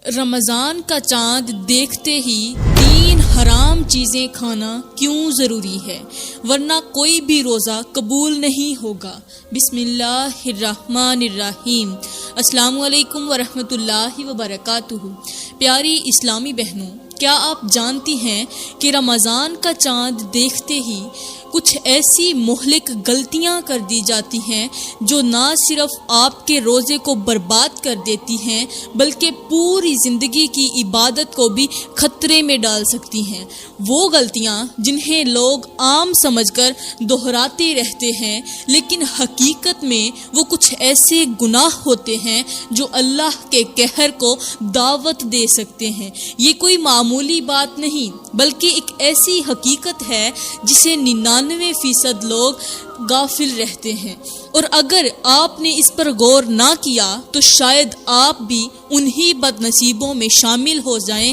رمضان کا چاند دیکھتے ہی 3 حرام چیزیں کھانا کیوں ضروری ہے، ورنہ کوئی بھی روزہ قبول نہیں ہوگا۔ بسم اللہ الرحمن الرحیم۔ السلام علیکم ورحمۃ اللہ وبرکاتہ۔ پیاری اسلامی بہنوں، کیا آپ جانتی ہیں کہ رمضان کا چاند دیکھتے ہی کچھ ایسی مہلک غلطیاں کر دی جاتی ہیں جو نہ صرف آپ کے روزے کو برباد کر دیتی ہیں بلکہ پوری زندگی کی عبادت کو بھی خطرے میں ڈال سکتی ہیں۔ وہ غلطیاں جنہیں لوگ عام سمجھ کر دہراتے رہتے ہیں، لیکن حقیقت میں وہ کچھ ایسے گناہ ہوتے ہیں جو اللہ کے قہر کو دعوت دے سکتے ہیں۔ یہ کوئی معمولی بات نہیں بلکہ ایک ایسی حقیقت ہے جسے 99% لوگ غافل رہتے ہیں، اور اگر آپ نے اس پر غور نہ کیا تو شاید آپ بھی انہی بد نصیبوں میں شامل ہو جائیں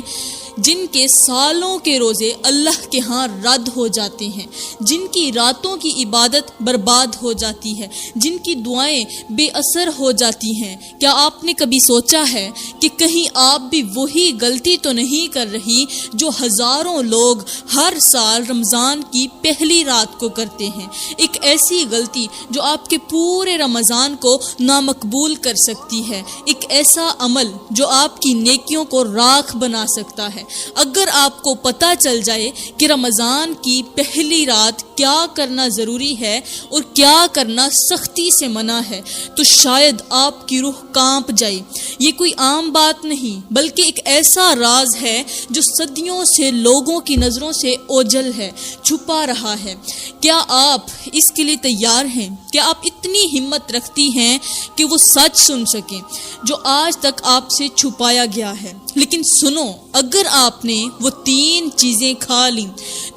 جن کے سالوں کے روزے اللہ کے ہاں رد ہو جاتے ہیں، جن کی راتوں کی عبادت برباد ہو جاتی ہے، جن کی دعائیں بے اثر ہو جاتی ہیں۔ کیا آپ نے کبھی سوچا ہے کہ کہیں آپ بھی وہی غلطی تو نہیں کر رہی جو ہزاروں لوگ ہر سال رمضان کی پہلی رات کو کرتے ہیں؟ ایک ایسی غلطی جو آپ کے پورے رمضان کو نامقبول کر سکتی ہے، ایک ایسا عمل جو آپ کی نیکیوں کو راکھ بنا سکتا ہے۔ اگر آپ کو پتہ چل جائے کہ رمضان کی پہلی رات کیا کرنا ضروری ہے اور کیا کرنا سختی سے منع ہے تو شاید آپ کی روح کانپ جائے۔ یہ کوئی عام بات نہیں بلکہ ایک ایسا راز ہے جو صدیوں سے لوگوں کی نظروں سے اوجھل ہے، چھپا رہا ہے۔ کیا آپ اس کے لیے تیار ہیں؟ کیا آپ اتنی ہمت رکھتی ہیں کہ وہ سچ سن سکیں جو آج تک آپ سے چھپایا گیا ہے؟ لیکن سنو، اگر آپ نے وہ 3 چیزیں کھا لیں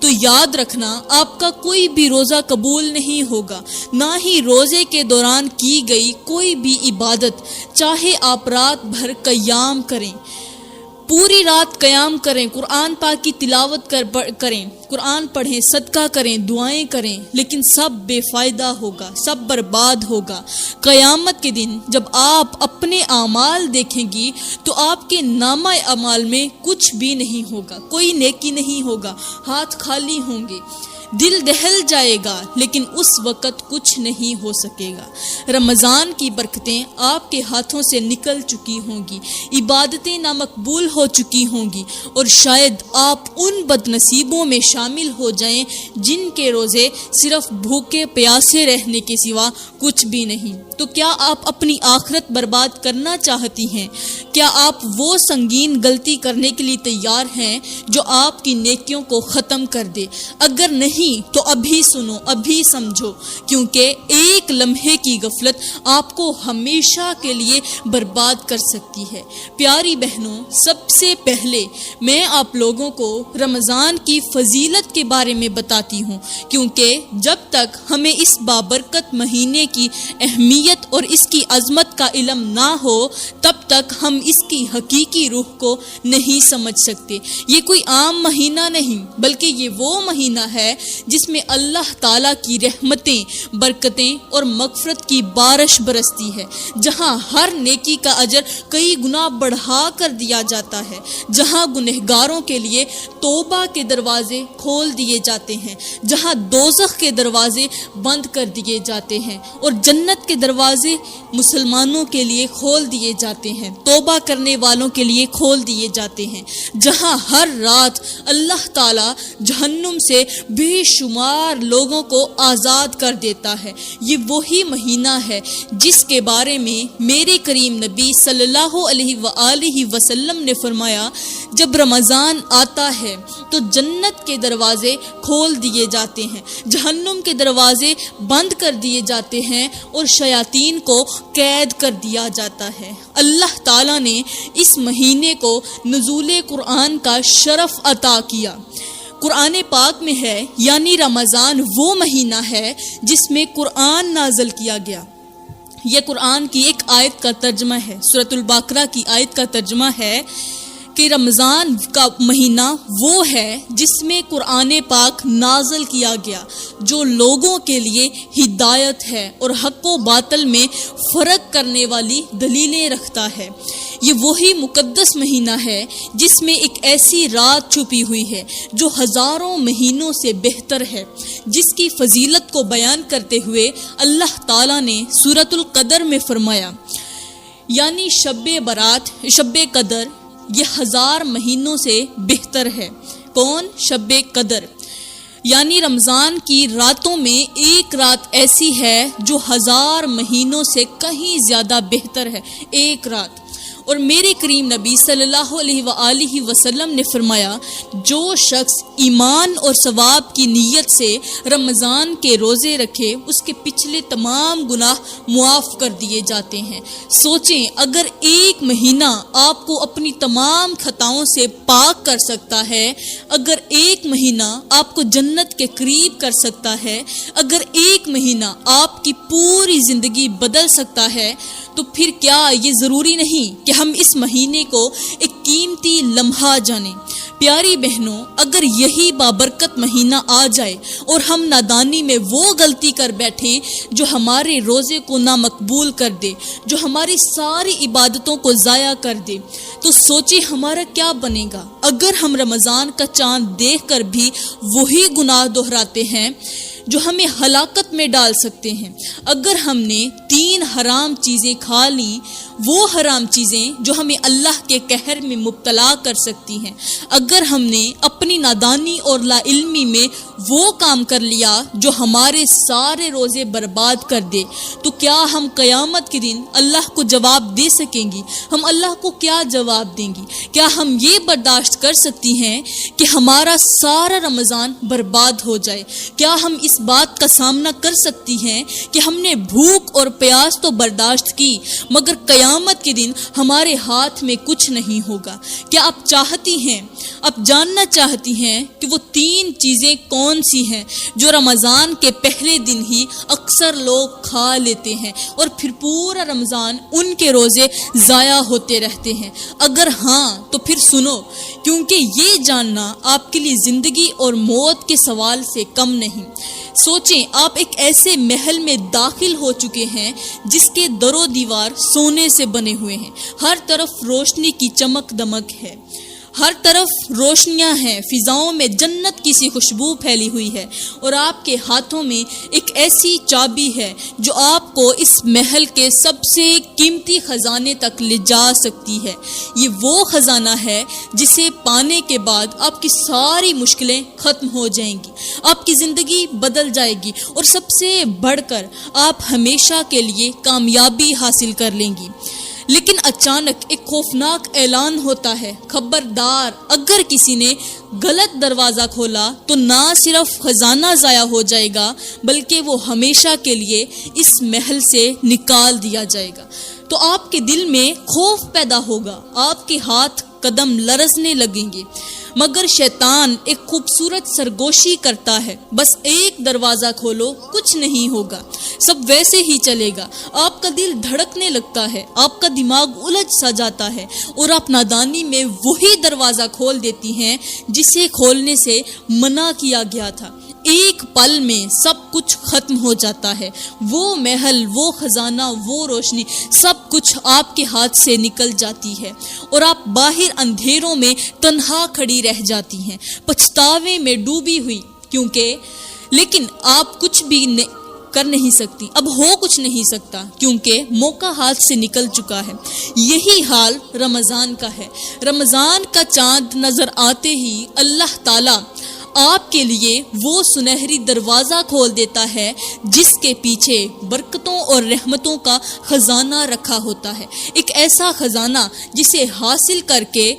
تو یاد رکھنا آپ کا کوئی بھی روزہ قبول نہیں ہوگا، نہ ہی روزے کے دوران کی گئی کوئی بھی عبادت، چاہے آپ رات بھر قیام کریں، پوری رات قیام کریں، قرآن پاک کی تلاوت کریں، قرآن پڑھیں، صدقہ کریں، دعائیں کریں، لیکن سب بے فائدہ ہوگا، سب برباد ہوگا۔ قیامت کے دن جب آپ اپنے اعمال دیکھیں گی تو آپ کے نامہ اعمال میں کچھ بھی نہیں ہوگا، کوئی نیکی نہیں ہوگا، ہاتھ خالی ہوں گے، دل دہل جائے گا، لیکن اس وقت کچھ نہیں ہو سکے گا۔ رمضان کی برکتیں آپ کے ہاتھوں سے نکل چکی ہوں گی، عبادتیں نامقبول ہو چکی ہوں گی، اور شاید آپ ان بد نصیبوں میں شامل ہو جائیں جن کے روزے صرف بھوکے پیاسے رہنے کے سوا کچھ بھی نہیں۔ تو کیا آپ اپنی آخرت برباد کرنا چاہتی ہیں؟ کیا آپ وہ سنگین غلطی کرنے کے لیے تیار ہیں جو آپ کی نیکیوں کو ختم کر دے؟ اگر نہیں تو ابھی سنو، ابھی سمجھو، کیونکہ ایک لمحے کی غفلت آپ کو ہمیشہ کے لیے برباد کر سکتی ہے۔ پیاری بہنوں، سب سے پہلے میں آپ لوگوں کو رمضان کی فضیلت کے بارے میں بتاتی ہوں، کیونکہ جب تک ہمیں اس بابرکت مہینے کی اہمیت اور اس کی عظمت کا علم نہ ہو تب تک ہم اس کی حقیقی روح کو نہیں سمجھ سکتے۔ یہ کوئی عام مہینہ نہیں بلکہ یہ وہ مہینہ ہے جس میں اللہ تعالیٰ کی رحمتیں، برکتیں اور مغفرت کی بارش برستی ہے، جہاں ہر نیکی کا اجر کئی گنا بڑھا کر دیا جاتا ہے، جہاں گنہگاروں کے لیے توبہ کے دروازے کھول دیے جاتے ہیں، جہاں دوزخ کے دروازے بند کر دیے جاتے ہیں اور جنت کے دروازے مسلمانوں کے لیے کھول دیے جاتے ہیں، توبہ کرنے والوں کے لیے کھول دیے جاتے ہیں، جہاں ہر رات اللہ تعالیٰ جہنم سے بے شمار لوگوں کو آزاد کر دیتا ہے۔ یہ وہی مہینہ ہے جس کے بارے میں میرے کریم نبی صلی اللہ علیہ وآلہ وسلم نے فرمایا، جب رمضان آتا ہے تو جنت کے دروازے کھول دیے جاتے ہیں، جہنم کے دروازے بند کر دیے جاتے ہیں اور شیاطین کو قید کر دیا جاتا ہے۔ اللہ تعالیٰ نے اس مہینے کو نزول قرآن کا شرف عطا کیا۔ قرآن پاک میں ہے، یعنی رمضان وہ مہینہ ہے جس میں قرآن نازل کیا گیا۔ یہ قرآن کی ایک آیت کا ترجمہ ہے، سورۃ البقرہ کی آیت کا ترجمہ ہے کہ رمضان کا مہینہ وہ ہے جس میں قرآن پاک نازل کیا گیا، جو لوگوں کے لیے ہدایت ہے اور حق و باطل میں فرق کرنے والی دلیلیں رکھتا ہے۔ یہ وہی مقدس مہینہ ہے جس میں ایک ایسی رات چھپی ہوئی ہے جو ہزاروں مہینوں سے بہتر ہے، جس کی فضیلت کو بیان کرتے ہوئے اللہ تعالیٰ نے سورۃ القدر میں فرمایا، یعنی شب برات، شب قدر یہ 1000 مہینوں سے بہتر ہے۔ کون؟ شب قدر، یعنی رمضان کی راتوں میں ایک رات ایسی ہے جو 1000 مہینوں سے کہیں زیادہ بہتر ہے، ایک رات۔ اور میرے کریم نبی صلی اللہ علیہ وآلہ وسلم نے فرمایا، جو شخص ایمان اور ثواب کی نیت سے رمضان کے روزے رکھے اس کے پچھلے تمام گناہ معاف کر دیے جاتے ہیں۔ سوچیں، اگر ایک مہینہ آپ کو اپنی تمام خطاؤں سے پاک کر سکتا ہے، اگر ایک مہینہ آپ کو جنت کے قریب کر سکتا ہے، اگر ایک مہینہ آپ کی پوری زندگی بدل سکتا ہے، تو پھر کیا یہ ضروری نہیں کہ ہم اس مہینے کو ایک قیمتی لمحہ جانیں؟ پیاری بہنوں، اگر یہی بابرکت مہینہ آ جائے اور ہم نادانی میں وہ غلطی کر بیٹھیں جو ہمارے روزے کو نامقبول کر دے، جو ہماری ساری عبادتوں کو ضائع کر دے، تو سوچیں ہمارا کیا بنے گا۔ اگر ہم رمضان کا چاند دیکھ کر بھی وہی گناہ دہراتے ہیں جو ہمیں ہلاکت میں ڈال سکتے ہیں، اگر ہم نے 3 حرام چیزیں کھا لیں، وہ حرام چیزیں جو ہمیں اللہ کے قہر میں مبتلا کر سکتی ہیں، اگر ہم نے اپنی نادانی اور لا علمی میں وہ کام کر لیا جو ہمارے سارے روزے برباد کر دے، تو کیا ہم قیامت کے دن اللہ کو جواب دے سکیں گی؟ ہم اللہ کو کیا جواب دیں گی؟ کیا ہم یہ برداشت کر سکتی ہیں کہ ہمارا سارا رمضان برباد ہو جائے؟ کیا ہم اس بات کا سامنا کر سکتی ہیں کہ ہم نے بھوک اور پیاس تو برداشت کی مگر قیامت کے دن ہمارے ہاتھ میں کچھ نہیں ہوگا؟ کیا آپ چاہتی ہیں، آپ جاننا چاہتی ہیں کہ وہ 3 چیزیں کون سی ہیں جو رمضان کے پہلے دن ہی اکثر لوگ کھا لیتے ہیں اور پھر پورا رمضان ان کے روزے ضائع ہوتے رہتے ہیں؟ اگر ہاں تو پھر سنو، کیونکہ یہ جاننا آپ کے لیے زندگی اور موت کے سوال سے کم نہیں۔ سوچیں، آپ ایک ایسے محل میں داخل ہو چکے ہیں جس کے در و دیوار سونے سے بنے ہوئے ہیں، ہر طرف روشنی کی چمک دمک ہے، ہر طرف روشنیاں ہیں، فضاؤں میں جنت کی سی خوشبو پھیلی ہوئی ہے، اور آپ کے ہاتھوں میں ایک ایسی چابی ہے جو آپ کو اس محل کے سب سے قیمتی خزانے تک لے جا سکتی ہے۔ یہ وہ خزانہ ہے جسے پانے کے بعد آپ کی ساری مشکلیں ختم ہو جائیں گی، آپ کی زندگی بدل جائے گی، اور سب سے بڑھ کر آپ ہمیشہ کے لیے کامیابی حاصل کر لیں گی۔ لیکن اچانک ایک خوفناک اعلان ہوتا ہے، خبردار، اگر کسی نے غلط دروازہ کھولا تو نہ صرف خزانہ ضائع ہو جائے گا بلکہ وہ ہمیشہ کے لیے اس محل سے نکال دیا جائے گا۔ تو آپ کے دل میں خوف پیدا ہوگا، آپ کے ہاتھ قدم لرزنے لگیں گے، مگر شیطان ایک خوبصورت سرگوشی کرتا ہے، بس ایک دروازہ کھولو، کچھ نہیں ہوگا، سب ویسے ہی چلے گا۔ آپ کا دل دھڑکنے لگتا ہے، آپ کا دماغ الجھ سا جاتا ہے، اور آپ نادانی میں وہی دروازہ کھول دیتی ہیں جسے کھولنے سے منع کیا گیا تھا۔ ایک پل میں سب کچھ ختم ہو جاتا ہے، وہ محل، وہ خزانہ، وہ روشنی، سب کچھ آپ کے ہاتھ سے نکل جاتی ہے، اور آپ باہر اندھیروں میں تنہا کھڑی رہ جاتی ہیں، پچھتاوے میں ڈوبی ہوئی، لیکن آپ کچھ بھی کر نہیں سکتی، اب ہو کچھ نہیں سکتا، کیونکہ موقع ہاتھ سے نکل چکا ہے۔ یہی حال رمضان کا ہے۔ رمضان کا چاند نظر آتے ہی اللہ تعالیٰ آپ کے لیے وہ سنہری دروازہ کھول دیتا ہے جس کے پیچھے برکتوں اور رحمتوں کا خزانہ رکھا ہوتا ہے، ایک ایسا خزانہ جسے حاصل کر کے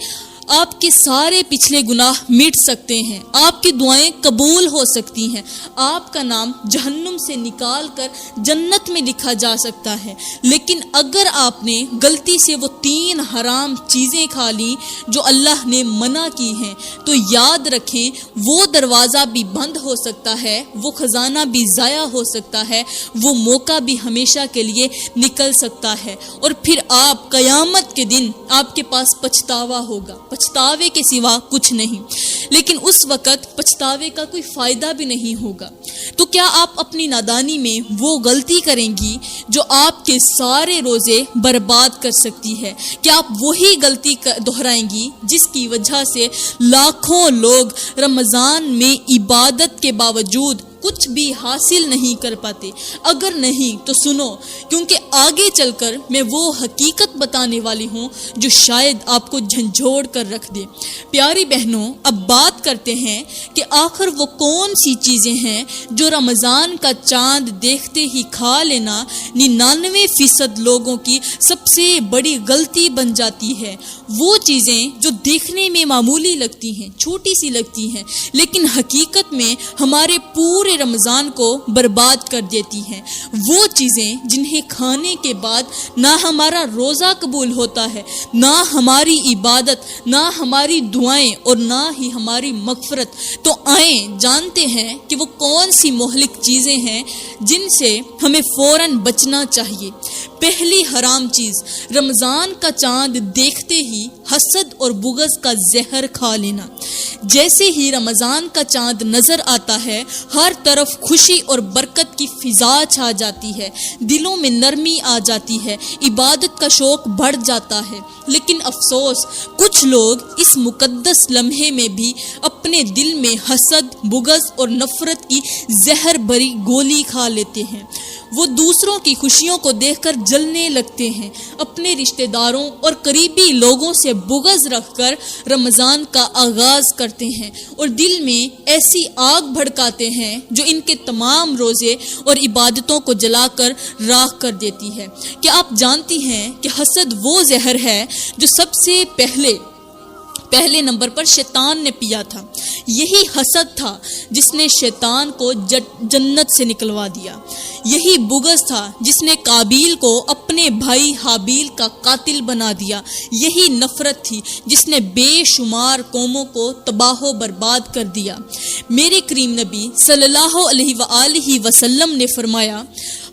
آپ کے سارے پچھلے گناہ مٹ سکتے ہیں، آپ کی دعائیں قبول ہو سکتی ہیں، آپ کا نام جہنم سے نکال کر جنت میں لکھا جا سکتا ہے۔ لیکن اگر آپ نے غلطی سے وہ 3 حرام چیزیں کھا لیں جو اللہ نے منع کی ہیں، تو یاد رکھیں وہ دروازہ بھی بند ہو سکتا ہے، وہ خزانہ بھی ضائع ہو سکتا ہے، وہ موقع بھی ہمیشہ کے لیے نکل سکتا ہے، اور پھر آپ قیامت کے دن آپ کے پاس پچھتاوا ہوگا، پچھتاوے کے سوا کچھ نہیں، لیکن اس وقت پچھتاوے کا کوئی فائدہ بھی نہیں ہوگا۔ تو کیا آپ اپنی نادانی میں وہ غلطی کریں گی جو آپ کے سارے روزے برباد کر سکتی ہے؟ کیا آپ وہی غلطی دہرائیں گی جس کی وجہ سے لاکھوں لوگ رمضان میں عبادت کے باوجود کچھ بھی حاصل نہیں کر پاتے؟ اگر نہیں تو سنو، کیونکہ آگے چل کر میں وہ حقیقت بتانے والی ہوں جو شاید آپ کو جھنجھوڑ کر رکھ دے۔ پیاری بہنوں، اب بات کرتے ہیں کہ آخر وہ کون سی چیزیں ہیں جو رمضان کا چاند دیکھتے ہی کھا لینا 99% لوگوں کی سب سے بڑی غلطی بن جاتی ہے۔ وہ چیزیں جو دیکھنے میں معمولی لگتی ہیں، چھوٹی سی لگتی ہیں، لیکن حقیقت میں ہمارے پورے رمضان کو برباد کر دیتی ہیں۔ وہ چیزیں جنہیں کھانے کے بعد نہ ہمارا روزہ قبول ہوتا ہے، نہ ہماری عبادت، نہ ہماری دعائیں اور نہ ہی ہماری مغفرت۔ تو آئیں جانتے ہیں کہ وہ کون سی مہلک چیزیں ہیں جن سے ہمیں فوراً بچنا چاہیے۔ پہلی حرام چیز، رمضان کا چاند دیکھتے ہی حسد اور بغض کا زہر کھا لینا۔ جیسے ہی رمضان کا چاند نظر آتا ہے، ہر طرف خوشی اور برکت کی فضا چھا جاتی ہے، دلوں میں نرمی آ جاتی ہے، عبادت کا شوق بڑھ جاتا ہے۔ لیکن افسوس، کچھ لوگ اس مقدس لمحے میں بھی اپنے دل میں حسد، بغض اور نفرت کی زہر بھری گولی کھا لیتے ہیں۔ وہ دوسروں کی خوشیوں کو دیکھ کر جلنے لگتے ہیں، اپنے رشتہ داروں اور قریبی لوگوں سے بغض رکھ کر رمضان کا آغاز کرتے ہیں اور دل میں ایسی آگ بھڑکاتے ہیں جو ان کے تمام روزے اور عبادتوں کو جلا کر راکھ کر دیتی ہے۔ کیا آپ جانتی ہیں کہ حسد وہ زہر ہے جو سب سے پہلے نمبر پر شیطان نے پیا تھا؟ یہی حسد تھا جس نے شیطان کو جنت سے نکلوا دیا۔ یہی بغض تھا جس نے قابیل کو اپنے بھائی حابیل کا قاتل بنا دیا۔ یہی نفرت تھی جس نے بے شمار قوموں کو تباہ و برباد کر دیا۔ میرے کریم نبی صلی اللہ علیہ وآلہ وسلم نے فرمایا،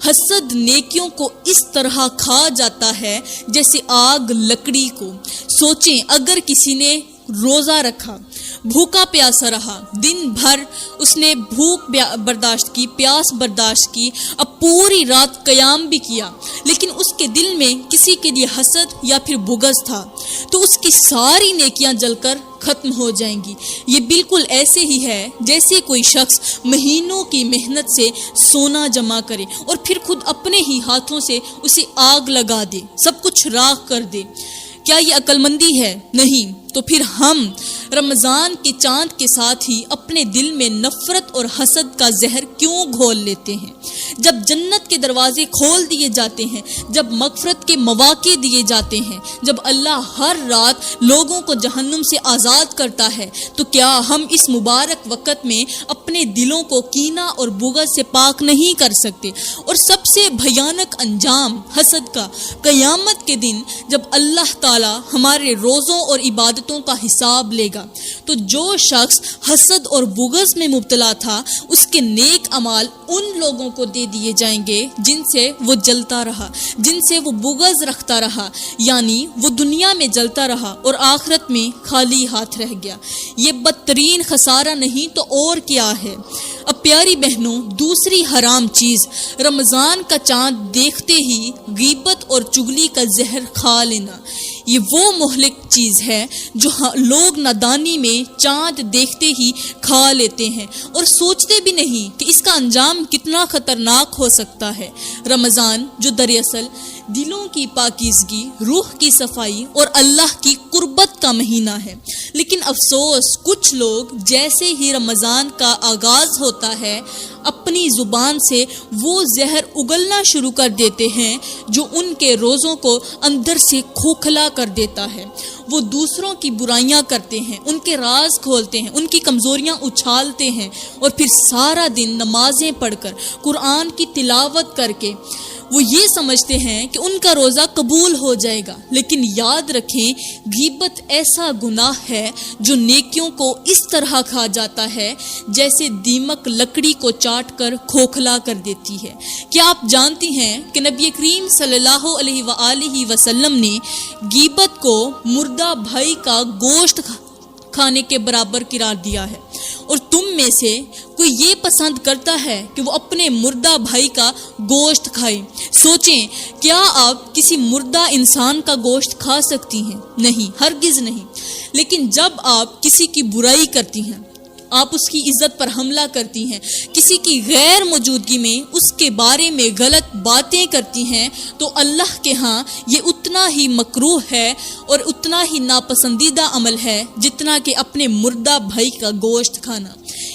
حسد نیکیوں کو اس طرح کھا جاتا ہے جیسے آگ لکڑی کو۔ سوچیں، اگر کسی نے روزہ رکھا، بھوکا پیاسا رہا، دن بھر اس نے بھوک برداشت کی، پیاس برداشت کی، اب پوری رات قیام بھی کیا، لیکن اس کے دل میں کسی کے لیے حسد یا پھر بغض تھا، تو اس کی ساری نیکیاں جل کر ختم ہو جائیں گی۔ یہ بالکل ایسے ہی ہے جیسے کوئی شخص مہینوں کی محنت سے سونا جمع کرے اور پھر خود اپنے ہی ہاتھوں سے اسے آگ لگا دے، سب کچھ راکھ کر دے۔ کیا یہ عقل مندی ہے؟ نہیں۔ تو پھر ہم رمضان کے چاند کے ساتھ ہی اپنے دل میں نفرت اور حسد کا زہر کیوں گھول لیتے ہیں؟ جب جنت کے دروازے کھول دیے جاتے ہیں، جب مغفرت کے مواقع دیے جاتے ہیں، جب اللہ ہر رات لوگوں کو جہنم سے آزاد کرتا ہے، تو کیا ہم اس مبارک وقت میں اپنے دلوں کو کینہ اور بغض سے پاک نہیں کر سکتے؟ اور سب سے بھیانک انجام حسد کا قیامت کے دن، جب اللہ تعالی ہمارے روزوں اور عبادتوں کا حساب لے گا، تو جو شخص حسد اور بغض میں مبتلا تھا، اس کے نیک اعمال ان لوگوں کو دے دیے جائیں گے جن سے وہ جلتا رہا، جن سے وہ بغض رکھتا رہا، یعنی وہ دنیا میں جلتا رہا اور آخرت میں خالی ہاتھ رہ گیا۔ یہ بدترین خسارہ نہیں تو اور کیا ہے؟ اب پیاری بہنوں، دوسری حرام چیز، رمضان کا چاند دیکھتے ہی غیبت اور چغلی کا زہر کھا لینا۔ یہ وہ مہلک چیز ہے جو لوگ نادانی میں چاند دیکھتے ہی کھا لیتے ہیں اور سوچتے بھی نہیں کہ اس کا انجام کتنا خطرناک ہو سکتا ہے۔ رمضان جو دراصل دلوں کی پاکیزگی، روح کی صفائی اور اللہ کی قربت کا مہینہ ہے، لیکن افسوس، کچھ لوگ جیسے ہی رمضان کا آغاز ہوتا ہے، اپنی زبان سے وہ زہر اگلنا شروع کر دیتے ہیں جو ان کے روزوں کو اندر سے کھوکھلا کر دیتا ہے۔ وہ دوسروں کی برائیاں کرتے ہیں، ان کے راز کھولتے ہیں، ان کی کمزوریاں اچھالتے ہیں، اور پھر سارا دن نمازیں پڑھ کر، قرآن کی تلاوت کر کے وہ یہ سمجھتے ہیں کہ ان کا روزہ قبول ہو جائے گا، لیکن یاد رکھیں غیبت ایسا گناہ ہے جو نیکیوں کو اس طرح کھا جاتا ہے جیسے دیمک لکڑی کو چاٹ کر کھوکھلا کر دیتی ہے۔ کیا آپ جانتی ہیں کہ نبی کریم صلی اللہ علیہ وآلہ وسلم نے غیبت کو مردہ بھائی کا گوشت کھانے کے برابر قرار دیا ہے؟ اور تم میں سے کوئی یہ پسند کرتا ہے کہ وہ اپنے مردہ بھائی کا گوشت کھائے؟ سوچیں، کیا آپ کسی مردہ انسان کا گوشت کھا سکتی ہیں؟ نہیں، ہرگز نہیں۔ لیکن جب آپ کسی کی برائی کرتی ہیں، آپ اس کی عزت پر حملہ کرتی ہیں، کسی کی غیر موجودگی میں اس کے بارے میں غلط باتیں کرتی ہیں، تو اللہ کے ہاں یہ اتنا ہی مکروہ ہے اور اتنا ہی ناپسندیدہ عمل ہے جتنا کہ اپنے مردہ بھائی کا گوشت کھانا۔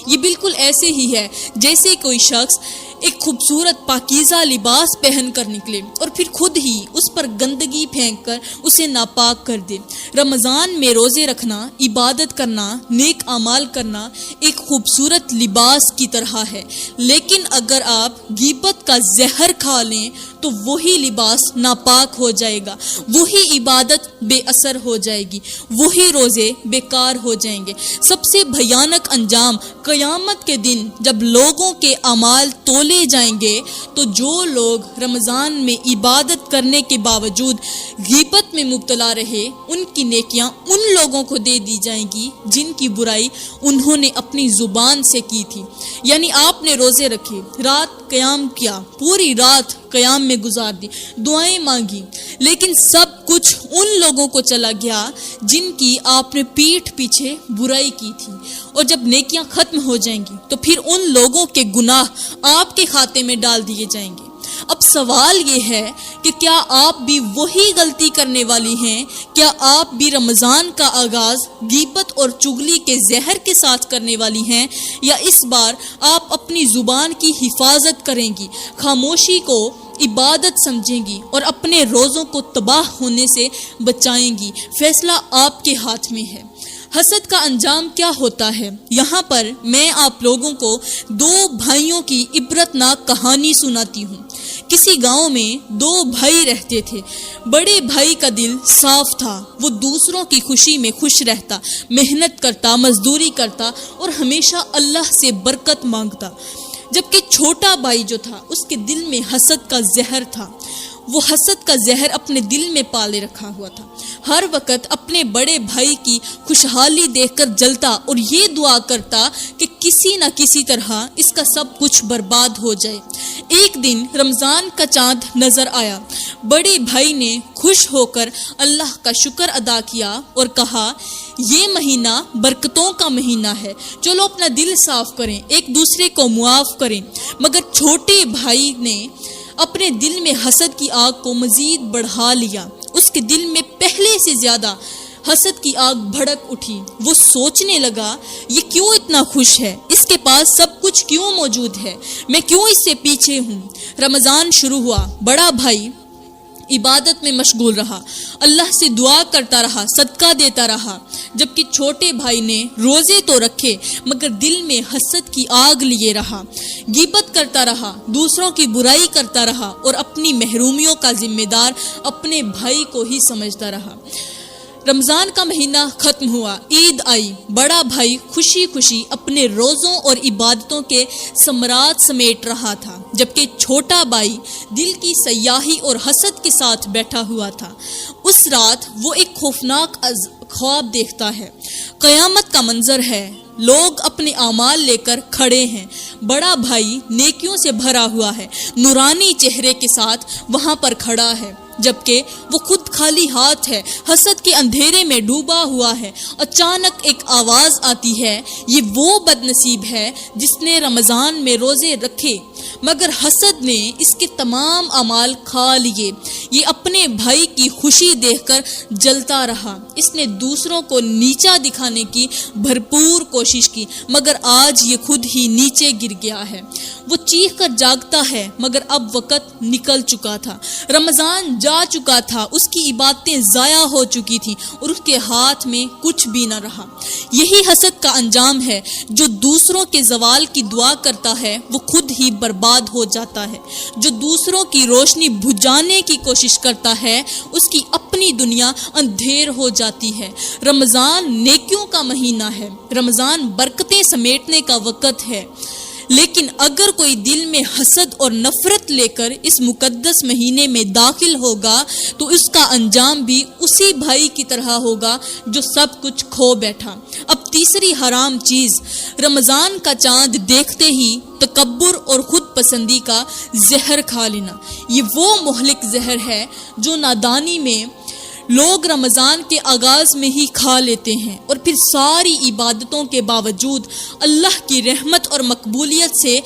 یہ بالکل ایسے ہی ہے جیسے کوئی شخص ایک خوبصورت پاکیزہ لباس پہن کر نکلے اور پھر خود ہی اس پر گندگی پھینک کر اسے ناپاک کر دے۔ رمضان میں روزے رکھنا، عبادت کرنا، نیک اعمال کرنا ایک خوبصورت لباس کی طرح ہے، لیکن اگر آپ غیبت کا زہر کھا لیں تو وہی لباس ناپاک ہو جائے گا، وہی عبادت بے اثر ہو جائے گی، وہی روزے بیکار ہو جائیں گے۔ سب سے بھیانک انجام قیامت کے دن جب لوگوں کے اعمال تولے جائیں گے تو جو لوگ رمضان میں عبادت کرنے کے باوجود غیبت میں مبتلا رہے، ان کی نیکیاں ان لوگوں کو دے دی جائیں گی جن کی برائی انہوں نے اپنی زبان سے کی تھی۔ یعنی آپ نے روزے رکھے، رات قیام کیا، پوری رات قیام میں گزار دی، دعائیں مانگی، لیکن سب کچھ ان لوگوں کو چلا گیا جن کی آپ نے پیٹھ پیچھے برائی کی تھی۔ اور جب نیکیاں ختم ہو جائیں گی تو پھر ان لوگوں کے گناہ آپ کے کھاتے میں ڈال دیے جائیں گے۔ اب سوال یہ ہے کہ کیا آپ بھی وہی غلطی کرنے والی ہیں؟ کیا آپ بھی رمضان کا آغاز غیبت اور چغلی کے زہر کے ساتھ کرنے والی ہیں، یا اس بار آپ اپنی زبان کی حفاظت کریں گی، خاموشی کو عبادت سمجھیں گی اور اپنے روزوں کو تباہ ہونے سے بچائیں گی؟ فیصلہ آپ کے ہاتھ میں ہے۔ حسد کا انجام کیا ہوتا ہے؟ یہاں پر میں آپ لوگوں کو دو بھائیوں کی عبرتناک کہانی سناتی ہوں۔ کسی گاؤں میں دو بھائی رہتے تھے۔ بڑے بھائی کا دل صاف تھا، وہ دوسروں کی خوشی میں خوش رہتا، محنت کرتا، مزدوری کرتا اور ہمیشہ اللہ سے برکت مانگتا، جبکہ چھوٹا بھائی جو تھا اس کے دل میں حسد کا زہر تھا۔ وہ حسد کا زہر اپنے دل میں پالے رکھا ہوا تھا، ہر وقت اپنے بڑے بھائی کی خوشحالی دیکھ کر جلتا اور یہ دعا کرتا کہ کسی نہ کسی طرح اس کا سب کچھ برباد ہو جائے۔ ایک دن رمضان کا چاند نظر آیا، بڑے بھائی نے خوش ہو کر اللہ کا شکر ادا کیا اور کہا، یہ مہینہ برکتوں کا مہینہ ہے، چلو اپنا دل صاف کریں، ایک دوسرے کو معاف کریں۔ مگر چھوٹے بھائی نے اپنے دل میں حسد کی آگ کو مزید بڑھا لیا۔ اس کے دل میں پہلے سے زیادہ حسد کی آگ بھڑک اٹھی۔ وہ سوچنے لگا، یہ کیوں اتنا خوش ہے، اس کے پاس سب کچھ کیوں موجود ہے، میں کیوں اس سے پیچھے ہوں۔ رمضان شروع ہوا، بڑا بھائی عبادت میں مشغول رہا، اللہ سے دعا کرتا رہا، صدقہ دیتا رہا، جبکہ چھوٹے بھائی نے روزے تو رکھے مگر دل میں حسد کی آگ لیے رہا، غیبت کرتا رہا، دوسروں کی برائی کرتا رہا اور اپنی محرومیوں کا ذمہ دار اپنے بھائی کو ہی سمجھتا رہا۔ رمضان کا مہینہ ختم ہوا، عید آئی، بڑا بھائی خوشی خوشی اپنے روزوں اور عبادتوں کے ثمرات سمیٹ رہا تھا، جبکہ چھوٹا بھائی دل کی سیاہی اور حسد کے ساتھ بیٹھا ہوا تھا۔ اس رات وہ ایک خوفناک خواب دیکھتا ہے۔ قیامت کا منظر ہے، لوگ اپنے اعمال لے کر کھڑے ہیں، بڑا بھائی نیکیوں سے بھرا ہوا ہے، نورانی چہرے کے ساتھ وہاں پر کھڑا ہے، جبکہ وہ خود خالی ہاتھ ہے، حسد کے اندھیرے میں ڈوبا ہوا ہے۔ اچانک ایک آواز آتی ہے، یہ وہ بد نصیب ہے جس نے رمضان میں روزے رکھے مگر حسد نے اس کے تمام اعمال کھا لیے۔ یہ اپنے بھائی کی خوشی دیکھ کر جلتا رہا، اس نے دوسروں کو نیچا دکھانے کی بھرپور کوشش کی مگر آج یہ خود ہی نیچے گر گیا ہے۔ وہ چیخ کر جاگتا ہے مگر اب وقت نکل چکا تھا، رمضان جا چکا تھا، اس کی عبادتیں ضائع ہو چکی تھیں اور اس کے ہاتھ میں کچھ بھی نہ رہا۔ یہی حسد کا انجام ہے، جو دوسروں کے زوال کی دعا کرتا ہے وہ خود ہی برباد برباد ہو جاتا ہے۔ جو دوسروں کی روشنی بجھانے کی کوشش کرتا ہے اس کی اپنی دنیا اندھیر ہو جاتی ہے۔ رمضان نیکیوں کا مہینہ ہے، رمضان برکتیں سمیٹنے کا وقت ہے، لیکن اگر کوئی دل میں حسد اور نفرت لے کر اس مقدس مہینے میں داخل ہوگا تو اس کا انجام بھی اسی بھائی کی طرح ہوگا جو سب کچھ کھو بیٹھا۔ اب تیسری حرام چیز، رمضان کا چاند دیکھتے ہی تکبر اور خود پسندی کا زہر کھا لینا۔ یہ وہ مہلک زہر ہے جو نادانی میں لوگ رمضان کے آغاز میں ہی کھا لیتے ہیں اور پھر ساری عبادتوں کے باوجود اللہ کی رحمت اور مقبولیت سے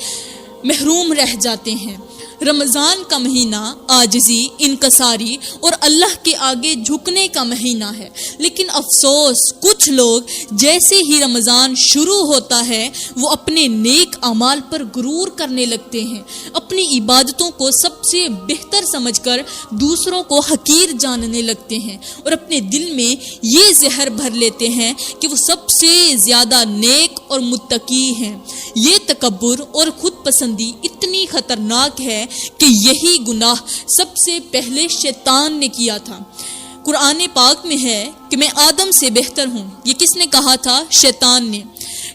محروم رہ جاتے ہیں۔ رمضان کا مہینہ عاجزی، انکساری اور اللہ کے آگے جھکنے کا مہینہ ہے، لیکن افسوس کچھ لوگ جیسے ہی رمضان شروع ہوتا ہے وہ اپنے نیک اعمال پر غرور کرنے لگتے ہیں، اپنی عبادتوں کو سب سے بہتر سمجھ کر دوسروں کو حقیر جاننے لگتے ہیں اور اپنے دل میں یہ زہر بھر لیتے ہیں کہ وہ سب سے زیادہ نیک اور متقی ہیں۔ یہ تکبر اور خود پسندی اتنی خطرناک ہے کہ یہی گناہ سب سے پہلے شیطان نے کیا تھا۔ قرآن پاک میں ہے کہ میں آدم سے بہتر ہوں۔ یہ کس نے کہا تھا؟ شیطان نے۔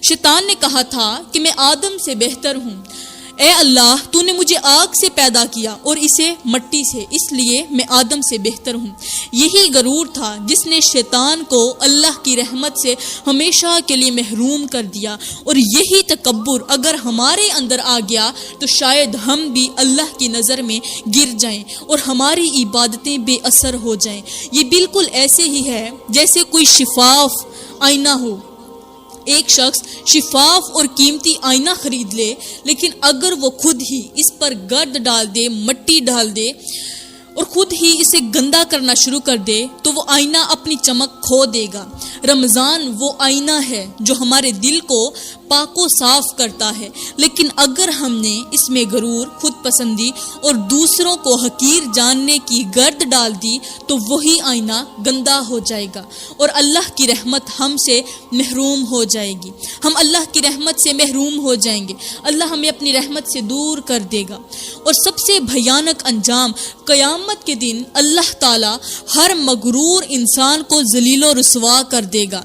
شیطان نے کہا تھا کہ میں آدم سے بہتر ہوں، اے اللہ تو نے مجھے آگ سے پیدا کیا اور اسے مٹی سے، اس لیے میں آدم سے بہتر ہوں۔ یہی غرور تھا جس نے شیطان کو اللہ کی رحمت سے ہمیشہ کے لیے محروم کر دیا، اور یہی تکبر اگر ہمارے اندر آ گیا تو شاید ہم بھی اللہ کی نظر میں گر جائیں اور ہماری عبادتیں بے اثر ہو جائیں۔ یہ بالکل ایسے ہی ہے جیسے کوئی شفاف آئینہ ہو۔ ایک شخص شفاف اور قیمتی آئینہ خرید لے، لیکن اگر وہ خود ہی اس پر گرد ڈال دے، مٹی ڈال دے اور خود ہی اسے گندا کرنا شروع کر دے تو وہ آئینہ اپنی چمک کھو دے گا۔ رمضان وہ آئینہ ہے جو ہمارے دل کو پاک و صاف کرتا ہے، لیکن اگر ہم نے اس میں غرور، خود پسندی اور دوسروں کو حقیر جاننے کی گرد ڈال دی تو وہی آئینہ گندا ہو جائے گا اور اللہ کی رحمت ہم سے محروم ہو جائے گی۔ ہم اللہ کی رحمت سے محروم ہو جائیں گے، اللہ ہمیں اپنی رحمت سے دور کر دے گا، اور سب سے بھیانک انجام قیامت کے دن اللہ تعالی ہر مغرور انسان کو ذلیل و رسوا کر دے گا۔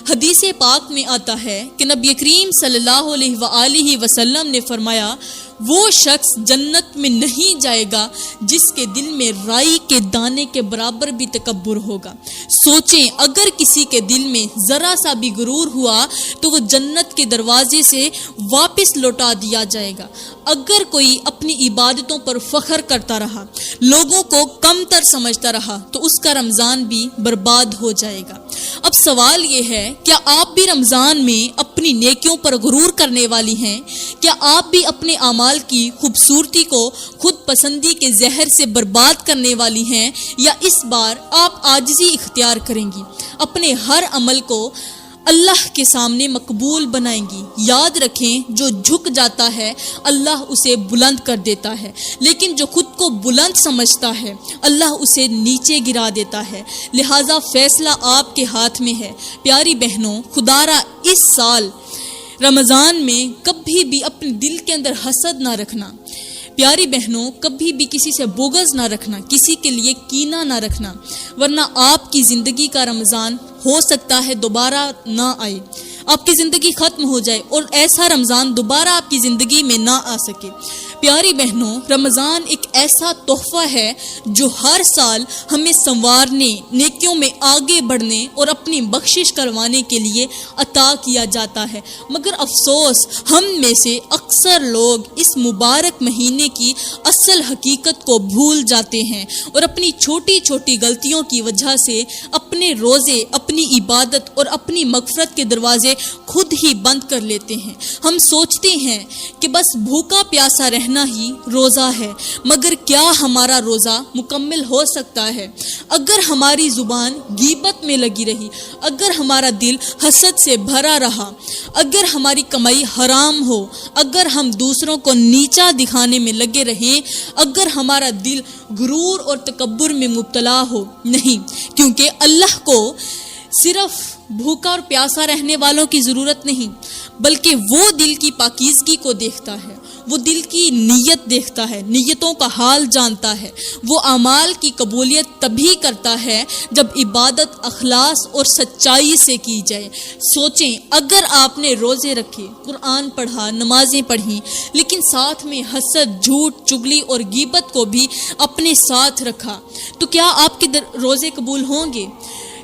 حدیث پاک میں آتا ہے کہ نبی کریم صلی اللہ علیہ وآلہ وسلم نے فرمایا، وہ شخص جنت میں نہیں جائے گا جس کے دل میں رائی کے دانے کے برابر بھی تکبر ہوگا۔ سوچیں، اگر کسی کے دل میں ذرا سا بھی غرور ہوا تو وہ جنت کے دروازے سے واپس لوٹا دیا جائے گا۔ اگر کوئی اپنی عبادتوں پر فخر کرتا رہا، لوگوں کو کم تر سمجھتا رہا تو اس کا رمضان بھی برباد ہو جائے گا۔ اب سوال یہ ہے، کیا آپ بھی رمضان میں اپنی نیکیوں پر غرور کرنے والی ہیں؟ کیا آپ بھی اپنے اعمال کی خوبصورتی کو خود پسندی کے زہر سے برباد کرنے والی ہیں، یا اس بار آپ عاجزی اختیار کریں گی، اپنے ہر عمل کو اللہ کے سامنے مقبول بنائیں گی؟ یاد رکھیں، جو جھک جاتا ہے اللہ اسے بلند کر دیتا ہے، لیکن جو خود کو بلند سمجھتا ہے اللہ اسے نیچے گرا دیتا ہے۔ لہٰذا فیصلہ آپ کے ہاتھ میں ہے۔ پیاری بہنوں، خدا را اس سال رمضان میں کبھی بھی اپنے دل کے اندر حسد نہ رکھنا۔ پیاری بہنوں، کبھی بھی کسی سے بغض نہ رکھنا، کسی کے لیے کینہ نہ رکھنا، ورنہ آپ کی زندگی کا رمضان ہو سکتا ہے دوبارہ نہ آئے، آپ کی زندگی ختم ہو جائے اور ایسا رمضان دوبارہ آپ کی زندگی میں نہ آ سکے۔ پیاری بہنوں، رمضان ایک ایسا تحفہ ہے جو ہر سال ہمیں سنوارنے، نیکیوں میں آگے بڑھنے اور اپنی بخشش کروانے کے لیے عطا کیا جاتا ہے، مگر افسوس ہم میں سے اکثر لوگ اس مبارک مہینے کی اصل حقیقت کو بھول جاتے ہیں اور اپنی چھوٹی چھوٹی غلطیوں کی وجہ سے اپنے روزے، اپنی عبادت اور اپنی مغفرت کے دروازے خود ہی بند کر لیتے ہیں۔ ہم سوچتے ہیں کہ بس بھوکا پیاسا رہنا ہی روزہ ہے، مگر کیا ہمارا روزہ مکمل ہو سکتا ہے؟ اگر ہماری زبان غیبت میں لگی رہی، اگر ہمارا دل حسد سے بھرا رہا، اگر ہماری کمائی حرام ہو، اگر ہم دوسروں کو نیچا دکھانے میں لگے رہیں، اگر ہمارا دل غرور اور تکبر میں مبتلا ہو، نہیں، کیونکہ اللہ کو صرف بھوکا اور پیاسا رہنے والوں کی ضرورت نہیں، بلکہ وہ دل کی پاکیزگی کو دیکھتا ہے، وہ دل کی نیت دیکھتا ہے، نیتوں کا حال جانتا ہے۔ وہ اعمال کی قبولیت تبھی کرتا ہے جب عبادت اخلاص اور سچائی سے کی جائے۔ سوچیں، اگر آپ نے روزے رکھے، قرآن پڑھا، نمازیں پڑھیں، لیکن ساتھ میں حسد، جھوٹ، چغلی اور غیبت کو بھی اپنے ساتھ رکھا، تو کیا آپ کے روزے قبول ہوں گے؟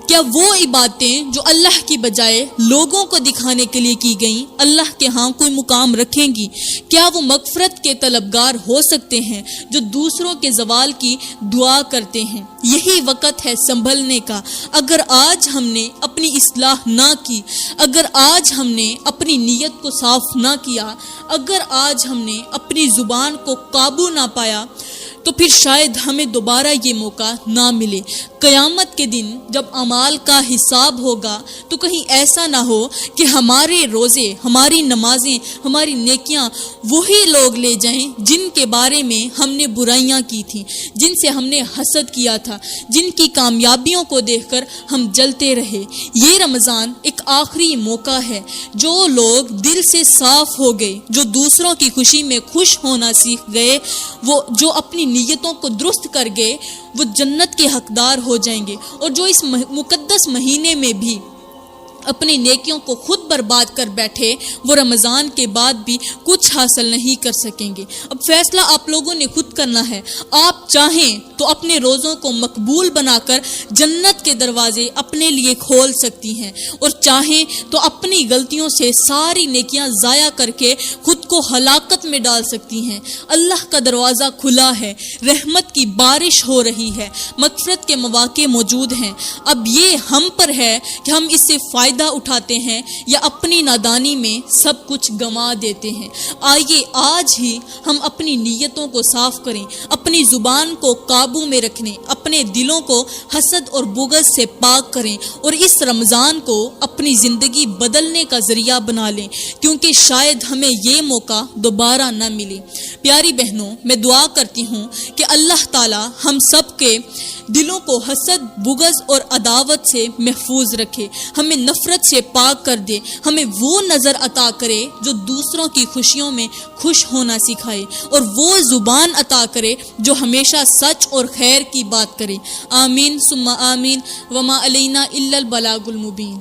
کیا وہ عبادتیں جو اللہ کی بجائے لوگوں کو دکھانے کے لیے کی گئیں اللہ کے ہاں کوئی مقام رکھیں گی؟ کیا وہ مغفرت کے طلبگار ہو سکتے ہیں جو دوسروں کے زوال کی دعا کرتے ہیں؟ یہی وقت ہے سنبھلنے کا۔ اگر آج ہم نے اپنی اصلاح نہ کی، اگر آج ہم نے اپنی نیت کو صاف نہ کیا، اگر آج ہم نے اپنی زبان کو قابو نہ پایا، تو پھر شاید ہمیں دوبارہ یہ موقع نہ ملے۔ قیامت کے دن جب اعمال کا حساب ہوگا تو کہیں ایسا نہ ہو کہ ہمارے روزے، ہماری نمازیں، ہماری نیکیاں وہی لوگ لے جائیں جن کے بارے میں ہم نے برائیاں کی تھیں، جن سے ہم نے حسد کیا تھا، جن کی کامیابیوں کو دیکھ کر ہم جلتے رہے۔ یہ رمضان ایک آخری موقع ہے۔ جو لوگ دل سے صاف ہو گئے، جو دوسروں کی خوشی میں خوش ہونا سیکھ گئے، وہ جو اپنی نیتوں کو درست کر گئے، وہ جنت کے حقدار ہو جائیں گے۔ اور جو اس مقدس مہینے میں بھی اپنی نیکیوں کو خود برباد کر بیٹھے، وہ رمضان کے بعد بھی کچھ حاصل نہیں کر سکیں گے۔ اب فیصلہ آپ لوگوں نے خود کرنا ہے۔ آپ چاہیں تو اپنے روزوں کو مقبول بنا کر جنت کے دروازے اپنے لیے کھول سکتی ہیں، اور چاہیں تو اپنی غلطیوں سے ساری نیکیاں ضائع کر کے خود کو ہلاکت میں ڈال سکتی ہیں۔ اللہ کا دروازہ کھلا ہے، رحمت کی بارش ہو رہی ہے، مغفرت کے مواقع موجود ہیں۔ اب یہ ہم پر ہے کہ ہم اس سے فائدہ اٹھاتے ہیں یا اپنی نادانی میں سب کچھ گنوا دیتے ہیں۔ آئیے آج ہی ہم اپنی نیتوں کو صاف کریں، اپنی زبان کو قابو میں رکھنے، اپنے دلوں کو حسد اور بغض سے پاک کریں، اور اس رمضان کو اپنی زندگی بدلنے کا ذریعہ بنا لیں، کیونکہ شاید ہمیں یہ موقع دوبارہ نہ ملے۔ پیاری بہنوں، میں دعا کرتی ہوں کہ اللہ تعالی ہم سب کے دلوں کو حسد، بغض اور عداوت سے محفوظ رکھے، ہمیں نفرت سے پاک کر دے، ہمیں وہ نظر عطا کرے جو دوسروں کی خوشیوں میں خوش ہونا سکھائے، اور وہ زبان عطا کرے جو ہمیشہ سچ اور خیر کی بات کرے۔ آمین ثم آمین، وما علینا الا البلاغ المبین۔